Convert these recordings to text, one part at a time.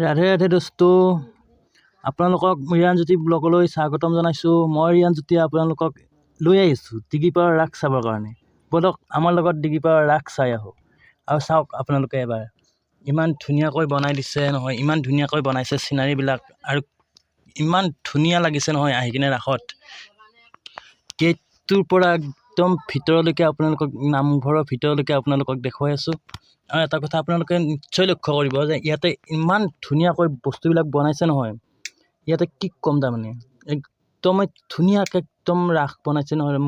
ৰাধে ৰাধে দোস্তো, আপোনালোকক ৰিয়ান জ্যোতি ব্লগলৈ স্বাগতম জনাইছোঁ। মই ৰিয়ান জ্যোতি আপোনালোকক লৈ আহিছোঁ ডিগিপাৰৰ ৰাস চাবৰ কাৰণে। বলক আমাৰ লগত ডিগিপাৰৰ ৰাস চাই আহোঁ। আৰু চাওক আপোনালোকে এবাৰ, ইমান ধুনীয়াকৈ বনাই দিছে নহয়, ইমান ধুনীয়াকৈ বনাইছে চিনাৰীবিলাক, আৰু ইমান ধুনীয়া লাগিছে নহয় আহি কিনে ৰাসত। গেটটোৰ পৰা একদম ভিতৰলৈকে আপোনালোকক, নামঘৰৰ ভিতৰলৈকে আপোনালোকক দেখুৱাই আছোঁ। আৰু এটা কথা আপোনালোকে নিশ্চয় লক্ষ্য কৰিব যে ইয়াতে ইমান ধুনীয়াকৈ বস্তুবিলাক বনাইছে নহয়, ইয়াতে কি ক'ম তাৰমানে, একদমেই ধুনীয়াকৈ একদম ৰাস বনাইছে নহয়।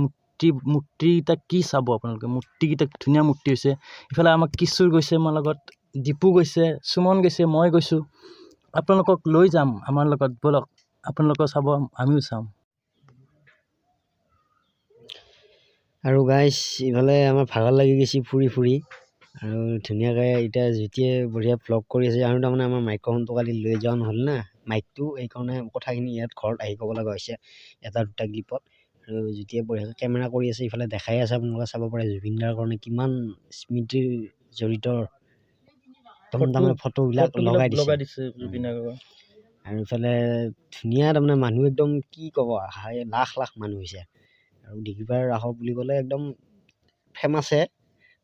মূৰ্তিকেইটা কি চাব আপোনালোকে, মূৰ্তিকেইটা ধুনীয়া মূৰ্তি হৈছে। ইফালে আমাৰ কিশোৰ গৈছে, মোৰ লগত দীপু গৈছে, সুমন গৈছে, মই গৈছোঁ। আপোনালোকক লৈ যাম আমাৰ লগত, বলক আপোনালোকে চাব, আমিও চাম। আৰু গাইছ, ইফালে আমাৰ ভাগৰ লাগি গৈছে ফুৰি ফুৰি, আৰু ধুনীয়াকৈ এতিয়া জ্যোতিয়ে বঢ়িয়া ভ্লগ কৰি আছে। আৰু তাৰমানে আমাৰ মাইক্ৰফোনটো কালি লৈ যোৱা নহ'ল না, মাইকটো, এইকাৰণে কথাখিনি ইয়াত ঘৰত আহি ক'ব লগা হৈছে এটা দুটা ক্লিপত। আৰু জ্যোতিয়ে বঢ়িয়াকৈ কেমেৰা কৰি আছে, ইফালে দেখাই আছে, আপোনালোকে চাব পাৰে জুবিন দাৰ কাৰণে কিমান স্মৃতিৰ জড়িত তাৰমানে ফটোবিলাক লগাই দিছে আৰু ইফালে ধুনীয়া তাৰমানে মানুহ একদম কি ক'ব, লাখ লাখ মানুহ হৈছে। আৰু ডিগিপাৰ ৰাস বুলি ক'লে একদম ফেমাছে,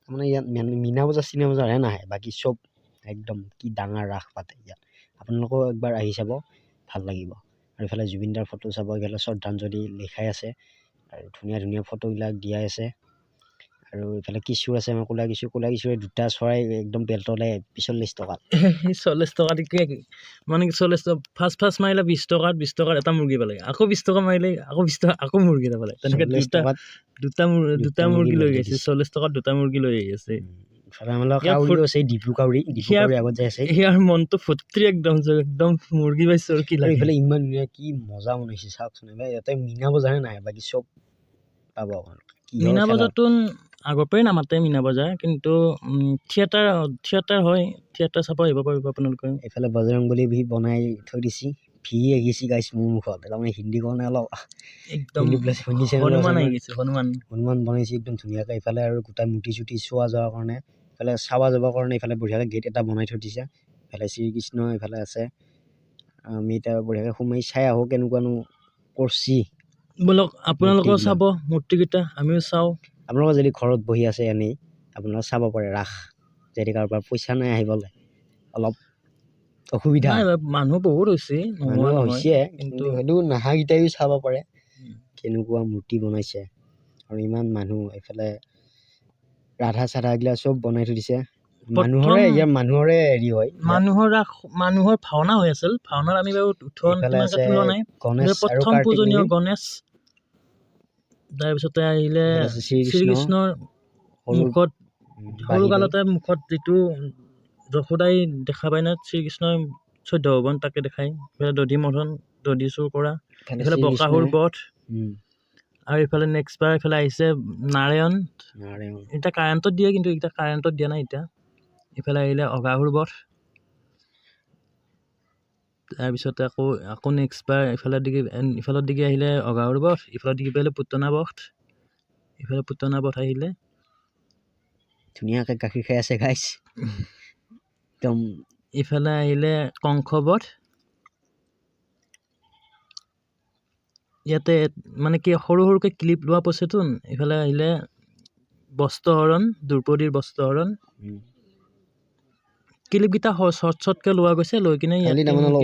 তাৰমানে ইয়াত মীনা বজাৰ চিনা বজাৰহে নাহে, বাকী চব একদম কি ডাঙৰ ৰাস পাতে ইয়াত। আপোনালোকেও একবাৰ আহি চাব, ভাল লাগিব। আৰু ইফালে জুবিন দাৰ ফটো চাব, ইফালে শ্ৰদ্ধাঞ্জলি লিখাই আছে, আৰু ধুনীয়া ধুনীয়া ফটোবিলাক দিয়াই আছে। আৰু ইফালে কিশোৰ আছে, আমাৰ ক'লা কিশোৰে দুটা চৰাই একদম বেলতলে 45 টকাত। 40 টকাত মানে কি 40 টকা ফাৰ্ষ্ট মাৰিলে 20 টকাত এটা মুৰ্গী পালে, আকৌ 20 টকা মাৰিলে আকৌ 20 টকা আকৌ মুৰ্গী এটা পালে। তেনেকৈ দুটা মুৰ্গী লৈ গৈছে, 40 টকাত দুটা মুৰ্গী লৈ আহি আছে। ইয়াৰ মনটো ফুৰ্তি একদম মুৰ্গী পাইছো আৰু কি লাগে। ইফালে ইমান ধুনীয়া কি মজা বনাইছে চাওকচোন, ইয়াতে মীনা বজাৰহে নাহে, বাকী চব পাব আপোনালোকে। মীনা বজাৰটো আগৰ পৰাই নামাতে মীনা বজাৰ, কিন্তু থিয়েটাৰ হয়, থিয়েটাৰ চাব আহিব পাৰিব আপোনালোকে। এইফালে বজৰংবলী ভি বনাই থৈ দিছি, ভি আহিছে গাইছ মোৰ মুখত, তাৰমানে হিন্দী কাৰণে অলপ একদম হনুমান আহি গৈছে, হনুমান বনাইছে একদম ধুনীয়াকৈ। ইফালে আৰু গোটাই মূৰ্তি চুটি চোৱা যোৱাৰ কাৰণে, ইফালে চাৱা যাবৰ কাৰণে ইফালে বঢ়িয়াকৈ গেট এটা বনাই থৈ দিছে। ইফালে শ্ৰীকৃষ্ণ ইফালে আছে, আমি এতিয়া বঢ়িয়াকৈ সোমাই চাই আহোঁ কেনেকুৱানো কৰছি। বলক আপোনালোকেও চাব মূৰ্তিকেইটা, আমিও চাওঁ। আপোনালোকে যদি ঘৰত বহি আছে এনেই, আপোনালোকে চাব পাৰে ৰাস। যদি কাৰোবাৰ পইচা নাই আহিবলৈ, অলপ অসুবিধা, মানুহ বহুত হৈছে, কিন্তু সেইটো নাহাকেইটাইও চাব পাৰে কেনেকুৱা মূৰ্তি বনাইছে। আৰু ইমান মানুহ, এইফালে ৰাধা চাধা এইগিলা চব বনাই থৈ দিছে। মানুহৰে হেৰি হয়, মানুহৰ ভাওনা হৈ আছিল। ভাওনাত আমি বাৰু তোলা নাই। প্ৰথম পূজনীয় গণেশ, তাৰপিছতে আহিলে শ্ৰীকৃষ্ণৰ মুখত, সৰু কালতে মুখত যিটো যশোদাই দেখা পায় না, শ্ৰীকৃষ্ণই 14 ভুৱন তাকে দেখায়। ইফালে দধি চুৰ কৰা, ইফালে বকাসুৰ বধ, আৰু ইফালে নেক্সট বাৰ ইফালে আহিছে নাৰায়ণ। এতিয়া কাৰেণ্টত দিয়ে, কিন্তু এতিয়া কাৰেণ্টত দিয়া নাই এতিয়া। ইফালে আহিলে অঘাসুৰ বধ, তাৰপিছতে আকৌ নেক্সট বাৰ ইফালৰ দিগি আহিলে অঘাসুৰ বধ, ইফালৰ দিগি আহিলে পুতনা বধ, ইফালে পুতনা বধ আহিলে। ধুনীয়াকৈ গাখীৰ খাই আছে গাইছ একদম। ইফালে আহিলে কংস বধ। ইয়াতে মানে কি সৰু সৰুকৈ ক্লিপ লোৱা পছেতো। ইফালে আহিলে বস্ত্ৰহৰণ, দ্ৰৌপদীৰ বস্ত্ৰহৰণ। ক্লিপকেইটা শ্বৰ্টকৈ লোৱা গৈছে, লৈ কিনে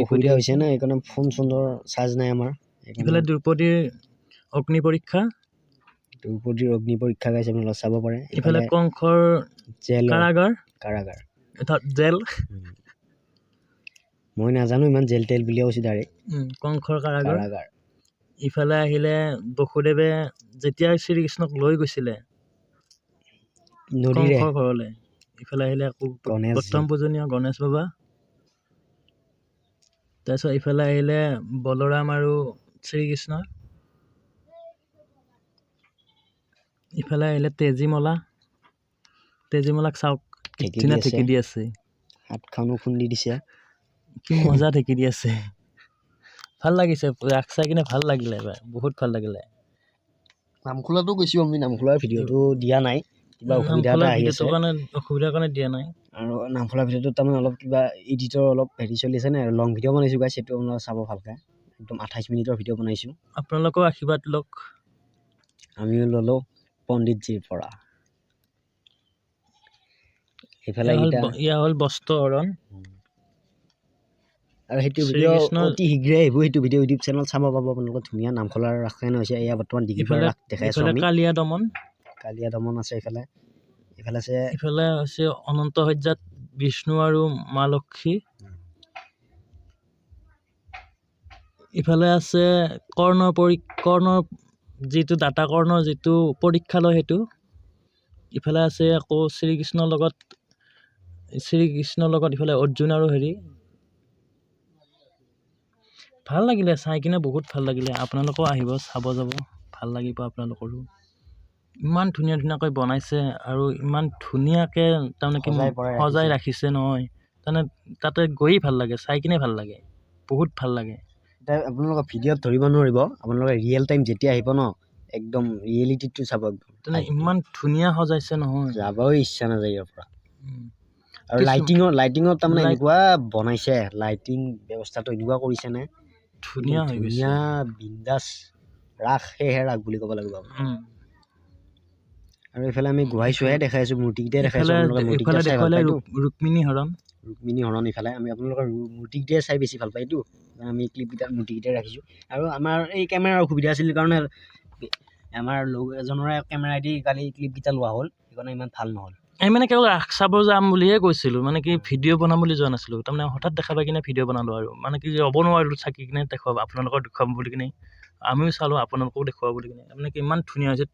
অসুবিধা হৈছে না, সেইকাৰণে ফোন চোনৰ চাৰ্জ নাই আমাৰ। ইফালে দ্ৰৌপদীৰ অগ্নি পৰীক্ষা গাইছে, আপোনালোকে চাব পাৰে। ইফালে কংসৰ কাৰাগাৰ, জেল। মই নাজানো ইমান, জেল তেল বুলিয়ে কৈছে ডাইৰেক্ট, কংসৰ কাৰাগাৰ। ইফালে আহিলে বসুদেৱে যেতিয়া শ্ৰীকৃষ্ণক লৈ গৈছিলে কংসৰ ঘৰলৈ, ইফালে আহিলে আকৌ প্ৰথম পূজনীয় গণেশ বাবা। তাৰপিছত ইফালে আহিলে বলৰাম আৰু শ্ৰীকৃষ্ণ। ইফালে আহিলে তেজীমলাক চাওক, ঢেঁকি দি আছে, হাতখনো খুন্দি দিছে, কি মজা ঢেঁকি দি আছে। ভাল লাগিছে, ৰাস চাই কিনে ভাল লাগিলে, এবাৰ বহুত ভাল লাগিলে। নামখোলাটো গৈছোঁ আমি, নামখোলাৰ ভিডিঅ'টো দিয়া নাই, কিবা অসুবিধাৰ কাৰণে দিয়া নাই। আৰু নামফলা ভিডিঅ'টোত তাৰমানে অলপ কিবা এডিটৰ অলপ হেৰি চলি আছে নে লং ভিডিঅ' বনাইছোঁ গাইছ, সেইটো আপোনালোকে চাব ভালকৈ। একদম 28 মিনিটৰ ভিডিঅ' বনাইছোঁ। আপোনালোকেও আশীৰ্বাদ লওক। আমিও ল'লোঁ পণ্ডিতজিৰ পৰা। এইফালে এয়া হ'ল বস্ত্ৰহৰণ। আৰু সেইটো ভিডিঅ' শ্ৰীকৃষ্ণৰ অতি শীঘ্ৰে আহিব। সেইটো ভিডিঅ' ইউটিউব চেনেল চাব পাব আপোনালোকে। ধুনীয়া নামখলাৰ ৰাসখন হৈছে এয়া বৰ্তমান ডিগিপাৰা ৰাস দেখাই আছোঁ আমি। কালিয়া দমন, কালিয়া দমন আছে এইফালে। ইফালে হৈছে অনন্ত সজ্জাত বিষ্ণু আৰু মা লক্ষী। ইফালে আছে কৰ্ণৰ যিটো দাতা কৰ্ণৰ যিটো পৰীক্ষা লয় সেইটো। ইফালে আছে আকৌ শ্ৰীকৃষ্ণৰ লগত ইফালে অৰ্জুন আৰু হেৰি। ভাল লাগিলে চাই কিনে, বহুত ভাল লাগিলে। আপোনালোকেও আহিব, চাব যাব, ভাল লাগিব আপোনালোকৰো। ইমান ধুনীয়াকৈ বনাইছে আৰু ইমান ধুনীয়াকৈ তাৰমানে সজাই ৰাখিছে নহয়, তাৰমানে তাতে গৈয়ে ভাল লাগে, চাই কিনে ভাল লাগে, বহুত ভাল লাগে। এতিয়া আপোনালোকে ভিডিঅ'ত ধৰিব নোৱাৰিব, আপোনালোকে ৰিয়েল টাইম যেতিয়া আহিব ন, একদম ৰিয়েলিটিটো চাব। একদম ইমান ধুনীয়া সজাইছে নহয়, যাবই ইচ্ছা নাযায় ইয়াৰ পৰা। আৰু লাইটিঙত তাৰমানে এনেকুৱা বনাইছে, লাইটিং ব্যৱস্থাটো এনেকুৱা কৰিছে নে, ধুনীয়া হৈ গৈছে, বিন্দাছ ৰাস, সেয়েহে ৰাস বুলি ক'ব লাগিব। আৰু এইফালে আমি গোহাঁই দেখাই আছোঁ, মূৰ্তিকেইটাই দেখাইছোঁ। আপোনালোকে মূৰ্তিকেইটা চাই ভাল পায়তো। ৰুক্মিণী হৰণ ইফালে আমি আপোনালোকৰ মূৰ্তিকেইটাই চাই বেছি ভাল পায়তো। আমি ক্লিপকেইটা মূৰ্তিকেইটাই ৰাখিছোঁ। আৰু আমাৰ এই কেমেৰাৰ অসুবিধা আছিল কাৰণে আমাৰ লগ এজনৰে কেমেৰাইদি কালি ক্লিপকেইটা লোৱা হ'ল, সেইকাৰণে ইমান ভাল নহ'ল। আমি মানে কেৱল ৰাস চাব যাম বুলিহে কৈছিলোঁ, মানে কি ভিডিঅ' বনাম বুলি যোৱা নাছিলোঁ। তাৰমানে হঠাৎ দেখা পাই কিনে ভিডিঅ' বনালোঁ আৰু মানে কি ৰ'ব নোৱাৰিলোঁ থাকি কিনে আপোনালোকক দেখুৱাম বুলি কিনে। আমিও চালোঁ আপোনালোককো দেখুৱাব বুলি কিনে। তাৰমানে কি ইমান ধুনীয়া হৈছে,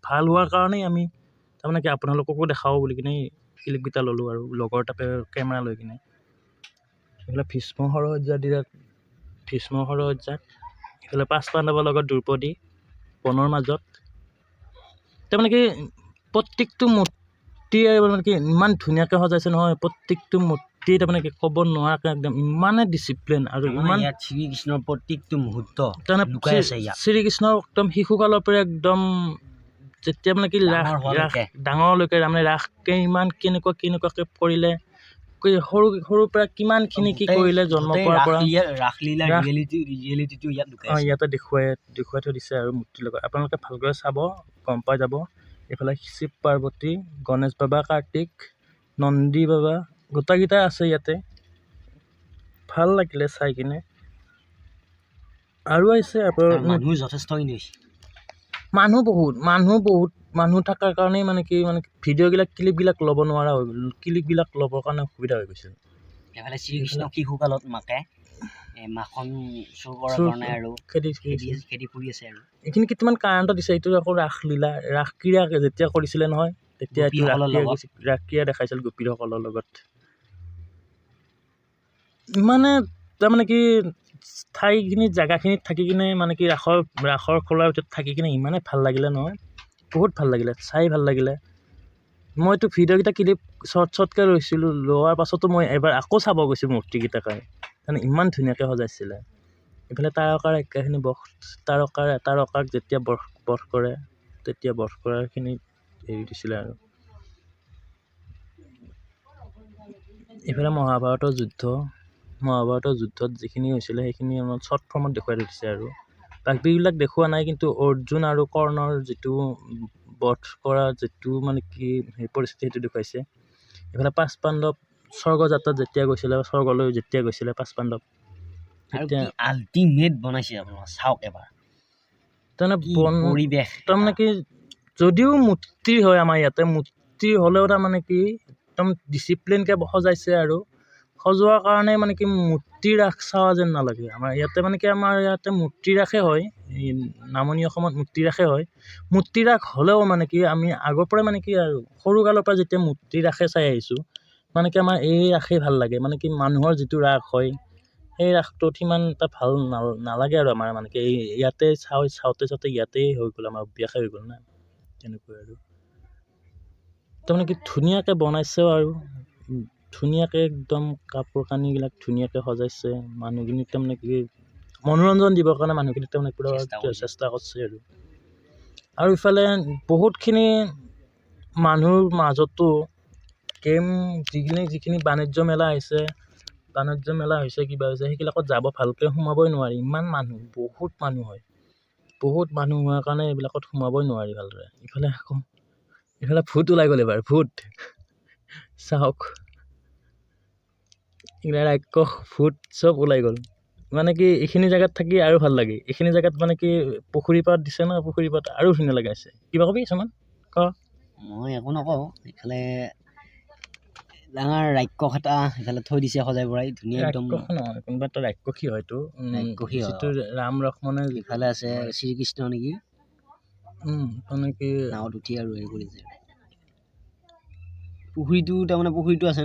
ভাল হোৱাৰ কাৰণেই আমি তাৰমানে কি আপোনালোককো দেখাওঁ বুলি কিনে ক্লিপকেইটা ল'লোঁ আৰু লগৰ তাতে কেমেৰা লৈ কিনে। এইফালে ভীষ্ম সৰসজ্জাত এইফালে 5 পাণ্ডৱৰ লগত দ্ৰৌপদী বনৰ মাজত। তাৰমানে কি প্ৰত্যেকটো মূৰ্তিয়ে মানে কি ইমান ধুনীয়াকৈ সজাইছে নহয়, প্ৰত্যেকটো মূৰ্তি তাৰমানে কি ক'ব নোৱাৰাকৈ একদম ইমানে ডিচিপ্লিন আৰু ইমান শ্ৰীকৃষ্ণৰ প্ৰত্যেকটো মুহূৰ্ত তাৰমানে শ্ৰীকৃষ্ণৰ একদম শিশুকালৰ পৰা একদম যেতিয়া মানে কি ৰাস ডাঙৰলৈকে তাৰমানে ৰাসকে ইমান কেনেকুৱাকৈ কৰিলে, সৰুৰ পৰা কিমানখিনি কি কৰিলে জন্ম পোৱাৰ পৰা ইয়াতে দেখুৱাই থৈ দিছে আৰু মূৰ্তিৰ লগত। আপোনালোকে ভালকৈ চাব, গম পাই যাব। এইফালে শিৱ পাৰ্বতী, গণেশ বাবা, কাৰ্তিক, নন্দী বাবা গোটেইকেইটা আছে ইয়াতে। ভাল লাগিলে চাই কিনে। আৰু আহিছে মানুহ যথেষ্টখিনি হৈছে, মানুহ থকাৰ কাৰণেই মানে ক্লিপবিলাক ল'ব নোৱাৰা হৈ গ'ল, ক্লিপবিলাক ল'বৰ কাৰণে অসুবিধা হৈ গৈছিল। এইফালে শ্ৰীকৃষ্ণ শিশুকালত মাকে মাখন চুৰ কৰাৰ কাৰণে আৰু খেদি ফুৰি আছে। আৰু এইখিনি কিছুমান কাৰণত দিছে। এইটো আকৌ ৰাসক্ৰীড়া যেতিয়া কৰিছিলে নহয়, তেতিয়া এইটো ৰাসক্ৰীড়া দেখাইছিল গোপীসকলৰ লগত। ইমানে তাৰমানে কি জেগাখিনিত থাকি কিনে মানে কি ৰাসৰ খোলাৰ ভিতৰত থাকি কিনে ইমানে ভাল লাগিলে নহয়, বহুত ভাল লাগিলে, চাই ভাল লাগিলে। মইতো ভিডিঅ'কেইটা ক্লিপ শ্বৰ্টকৈ লৈছিলোঁ, লোৱাৰ পাছতো মই এবাৰ আকৌ চাব গৈছোঁ মূৰ্তিকেইটাকে, তাৰমানে ইমান ধুনীয়াকৈ সজাইছিলে। এইফালে তাৰকাৰ একেখিনি তাৰকাক যেতিয়া বধ কৰে, তেতিয়া বধ কৰাৰখিনি হেৰি দিছিলে আৰু। এইফালে মহাভাৰতৰ যুদ্ধত যিখিনি হৈছিলে সেইখিনি আমাৰ শ্বৰ্ট ফৰ্মত দেখুৱাই দিছে আৰু বাকীবিলাক দেখুওৱা নাই। কিন্তু অৰ্জুন আৰু কৰ্ণৰ যিটো বধ কৰা যিটো মানে কি পৰিস্থিতি, সেইটো দেখুৱাইছে। এইফালে 5 পাণ্ডৱ স্বৰ্গযাত্ৰাত স্বৰ্গলৈ যেতিয়া গৈছিলে 5 পাণ্ডৱ, আল্টিমেট বনাইছে আপোনালোকে চাওক এবাৰ। তাৰমানে কি যদিও মূৰ্তি হয় আমাৰ ইয়াতে, মূৰ্তি হ'লেও তাৰমানে কি একদম ডিচিপ্লিনকৈ সজাইছে আৰু সজোৱাৰ কাৰণে মানে কি মূৰ্তি ৰাস চাৱা যেন নালাগে। আমাৰ ইয়াতে মূৰ্তি ৰাসে হয়, নামনি অসমত মূৰ্তি ৰাসে হয়। মূৰ্তি ৰাস হ'লেও মানে কি আমি আগৰ পৰাই মানে কি আৰু সৰুকালৰ পৰা যেতিয়া মূৰ্তি ৰাসে চাই আহিছোঁ, মানে কি আমাৰ এই ৰাসেই ভাল লাগে। মানে কি মানুহৰ যিটো ৰাস হয়, সেই ৰাসটোত সিমান এটা ভাল নালাগে আৰু আমাৰ মানে কি ইয়াতে চাওঁতে ইয়াতেই হৈ গ'ল, আমাৰ অভ্যাসে হৈ গ'ল না, তেনেকুৱা আৰু। তাৰমানে কি ধুনীয়াকৈ বনাইছেও আৰু ধুনীয়াকৈ একদম কাপোৰ কানিবিলাক ধুনীয়াকৈ সজাইছে। মানুহখিনিক তাৰমানে কি মনোৰঞ্জন দিবৰ কাৰণে মানুহখিনিক তাৰমানে পুৰা চেষ্টা কৰিছে আৰু ইফালে বহুতখিনি মানুহৰ মাজতো যিখিনি বাণিজ্য মেলা হৈছে কিবা হৈছে সেইবিলাকত যাব ভালকৈ সোমাবই নোৱাৰি, ইমান মানুহ, বহুত মানুহ হয়। বহুত মানুহ হোৱাৰ কাৰণে এইবিলাকত সোমাবই নোৱাৰি ভালদৰে। ইফালে ভূত ওলাই গ'ল এবাৰ, ভূত চাওক, ৰাক্ষস ভূত চব ওলাই গ'ল। মানে কি এইখিনি জেগাত থাকি আৰু ভাল লাগে। এইখিনি জেগাত মানে কি পুখুৰী পাৰত দিছে ন, পুখুৰী পাৰত আৰু ধুনীয়া লগাইছে। কিবা কবি কিছুমান ক। মই একো নকওঁ। এইফালে ডাঙৰ ৰাক্ষস এটা এইফালে থৈ দিছে সজাই পৰাই, ধুনীয়া একদম। ৰাক্ষস নহয়, কোনোবা এটা ৰাক্ষসী হয়তো, ৰাক্ষসী হয়। যিটো ৰাম লক্ষ্মণে ইফালে আছে শ্ৰীকৃষ্ণ নেকি, মানে কি নাৱত উঠি আৰু হেৰি কৰিছে। পুখুৰীটো আছে।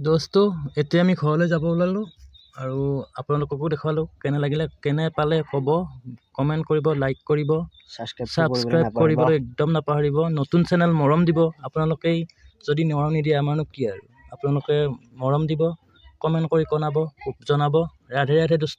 দোস্তো, এতিয়া আমি ঘৰলৈ যাব ওলালোঁ আৰু আপোনালোককো দেখুৱালোঁ। কেনে পালে ক'ব, কমেণ্ট কৰিব, লাইক কৰিব, ছাবস্ক্ৰাইব কৰিবলৈ একদম নাপাহৰিব। নতুন চেনেল মৰম দিব। আপোনালোকেই যদি মৰম নিদিয়ে আমাৰনো কি আৰু। আপোনালোকে মৰম দিব, কমেণ্ট কৰি জনাব। ৰাধে ৰাধে দোস্ত।